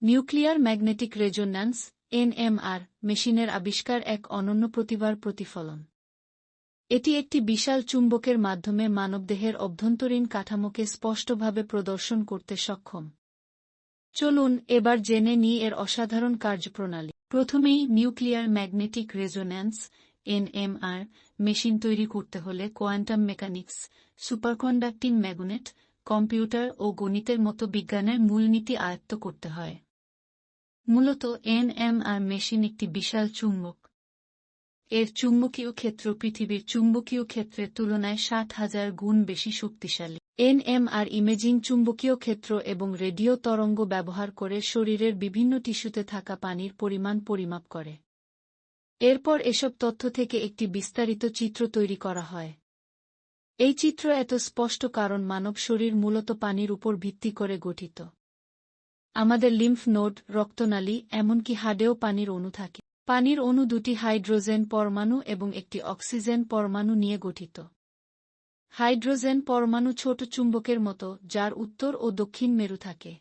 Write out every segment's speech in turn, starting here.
Nuclear magnetic resonance NMR মেশিনের আবিষ্কার এক অনন্য প্রতিভার প্রতিফলন। এটি একটি বিশাল চুম্বকের মাধ্যমে মানবদেহের অভ্যন্তরীণ কাঠামোকে স্পষ্টভাবে প্রদর্শন করতে সক্ষম। চলুন এবার জেনে নিই এর অসাধারণ কার্যপ্রণালী। প্রথমেই nuclear magnetic resonance NMR machine তৈরি করতে হলে quantum mechanics, superconducting magnet, computer ও গণিতের মতো বিজ্ঞানের মূলনীতি আয়ত্ত করতে হয়। মূলত এনএমআর মেশিন একটি বিশাল চুম্বক। এর চুম্বকীয় ক্ষেত্র পৃথিবীর চুম্বকীয় ক্ষেত্রের তুলনায় 60,000 গুণ বেশি শক্তিশালী। এনএমআর ইমেজিং চুম্বকীয় ক্ষেত্র এবং রেডিও তরঙ্গ ব্যবহার করে শরীরের বিভিন্ন টিস্যুতে থাকা পানির পরিমাণ পরিমাপ করে। এরপর এসব তথ্য থেকে একটি বিস্তারিত চিত্র তৈরি করা হয়। এই চিত্র এত স্পষ্ট কারণ মানব শরীর মূলত পানির উপর ভিত্তি করে গঠিত। আমাদের লিম্ফ নোড, রক্তনালী, এমনকি হাড়েও পানির অণু থাকে। পানির অণু দুটি হাইড্রোজেন পরমাণু এবং একটি অক্সিজেন পরমাণু নিয়ে গঠিত। হাইড্রোজেন পরমাণু ছোট চুম্বকের মতো, যার উত্তর ও দক্ষিণ মেরু থাকে।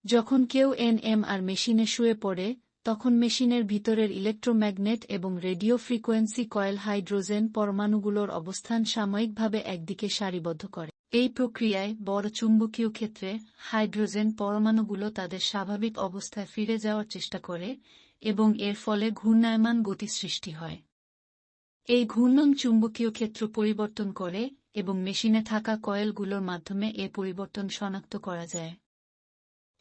যখন কেউ এনএমআর মেশিনে শুয়ে পড়ে, তখন মেশিনের ভিতরের ইলেকট্রোম্যাগনেট এবং রেডিও ফ্রিকোয়েন্সি কয়েল হাইড্রোজেন পরমাণুগুলোর অবস্থান সাময়িকভাবে একদিকে সারিবদ্ধ করে। এই প্রক্রিয়ায় বড় চুম্বকীয় ক্ষেত্রে হাইড্রোজেন পরমাণুগুলো তাদের স্বাভাবিক অবস্থায় ফিরে যাওয়ার চেষ্টা করে এবং এর ফলে ঘূর্ণায়মান গতি সৃষ্টি হয়। এই ঘূর্ণন চুম্বকীয় ক্ষেত্র পরিবর্তন করে এবং মেশিনে থাকা কয়েলগুলোর মাধ্যমে এ পরিবর্তন শনাক্ত করা যায়।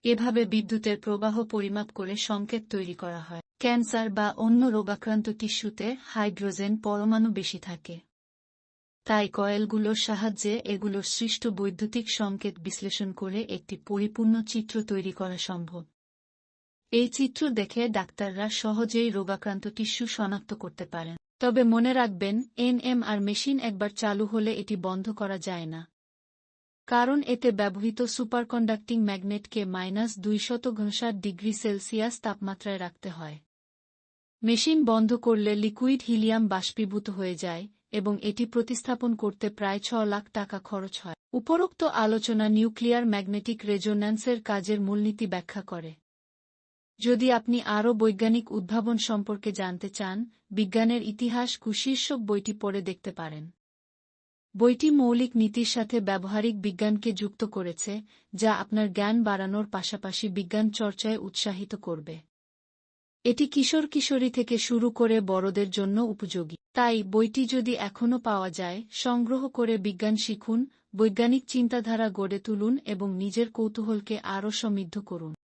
এভাবে বিদ্যুতের প্রবাহ পরিমাপ করে সংকেত তৈরি করা হয়। ক্যান্সার বা অন্য রোগাক্রান্ত টিস্যুতে হাইড্রোজেন পরমাণু বেশি থাকে। তাই কয়েলগুলোর সাহায্যে এগুলোর সৃষ্ট বৈদ্যুতিক সংকেত বিশ্লেষণ করে একটি পরিপূর্ণ চিত্র তৈরি করা সম্ভব। এই চিত্র দেখে ডাক্তাররা সহজেই রোগাক্রান্ত টিস্যু শনাক্ত করতে পারেন। তবে মনে রাখবেন, এনএমআর মেশিন একবার চালু হলে এটি বন্ধ করা যায় না। কারণ এতে ব্যবহৃত সুপারকন্ডাক্টিং ম্যাগনেটকে -250°C তাপমাত্রায় রাখতে হয়। মেশিন বন্ধ করলে লিকুইড হিলিয়াম বাষ্পীভূত হয়ে যায় এবং এটি প্রতিস্থাপন করতে প্রায় 6 লাখ টাকা খরচ হয়। উপরোক্ত আলোচনা নিউক্লিয়ার ম্যাগনেটিক রেজোন্যান্সের কাজের মূলনীতি ব্যাখ্যা করে। যদি আপনি আরও বৈজ্ঞানিক উদ্ভাবন সম্পর্কে জানতে চান, বিজ্ঞানের ইতিহাস শীর্ষক বইটি পড়ে দেখতে পারেন। বইটি মৌলিক নীতির সাথে ব্যবহারিক বিজ্ঞানকে যুক্ত করেছে, যা আপনার জ্ঞান বাড়ানোর পাশাপাশি বিজ্ঞান চর্চায় উৎসাহিত করবে। এটি কিশোর-কিশোরী থেকে শুরু করে বড়দের জন্য উপযোগী। তাই বইটি যদি এখনও পাওয়া যায়, সংগ্রহ করে বিজ্ঞান শিখুন, বৈজ্ঞানিক চিন্তাধারা গড়ে তুলুন এবং নিজের কৌতূহলকে আরও সমৃদ্ধ করুন।